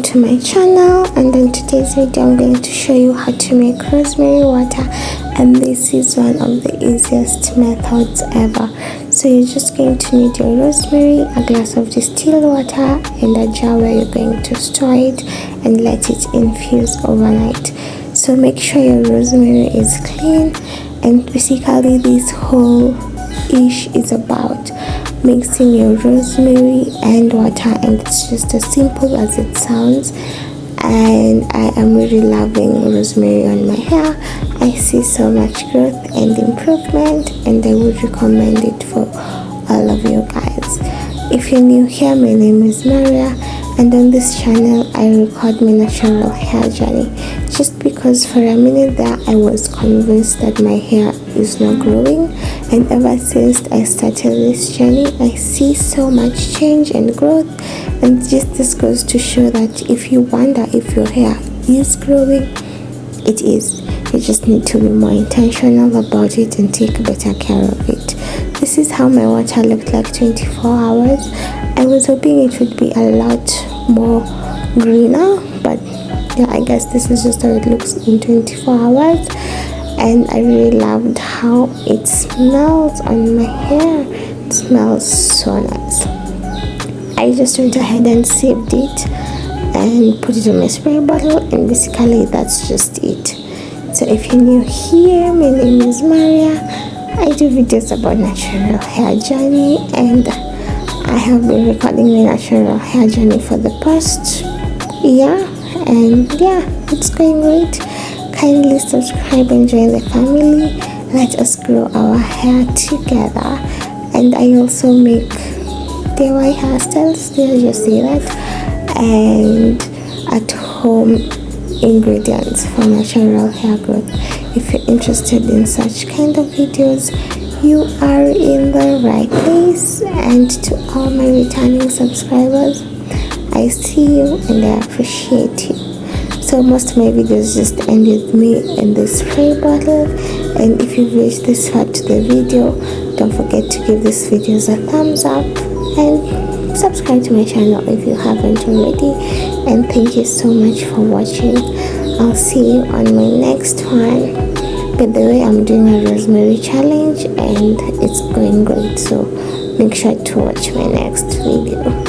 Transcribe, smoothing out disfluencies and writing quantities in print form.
to my channel, and in today's video I'm going to show you how to make rosemary water, and this is one of the easiest methods ever. So you're just going to need your rosemary, a glass of distilled water, and a jar where you're going to store it and let it infuse overnight. So make sure your rosemary is clean, and basically this whole dish is about mixing your rosemary and water, and it's just as simple as it sounds. And I am really loving rosemary on my hair. I see so much growth and improvement, and I would recommend it for all of you guys. If you're new here, my name is Maria, and on this channel I record my natural hair journey, just because for a minute there I was convinced that my hair is not growing, and ever since I started this journey I see so much change and growth. And just this goes to show that if you wonder if your hair is growing, it is. You just need to be more intentional about it and take better care of it. This is how my water looked like 24 hours. I was hoping it would be a lot more greener, but yeah, I guess this is just how it looks in 24 hours. And I really loved how it smells on my hair. It smells so nice. I just went ahead and saved it and put it in my spray bottle, and basically that's just it. So if you're new here, my name is Maria. I do videos about natural hair journey, and I have been recording my natural hair journey for the past year, and yeah, it's going great. Kindly subscribe and join the family. Let us grow our hair together. And I also make DIY hairstyles, did I just say that, and at home ingredients for natural hair growth. If you're interested in such kind of videos, you are in the right place. And to all my returning subscribers, I see you and I appreciate you. So most of my videos just end with me in this spray bottle, and if you've reached this far to the video, don't forget to give this video a thumbs up and subscribe to my channel if you haven't already. And thank you so much for watching. I'll see you on my next one. By the way, I'm doing a rosemary challenge and it's going great, so make sure to watch my next video.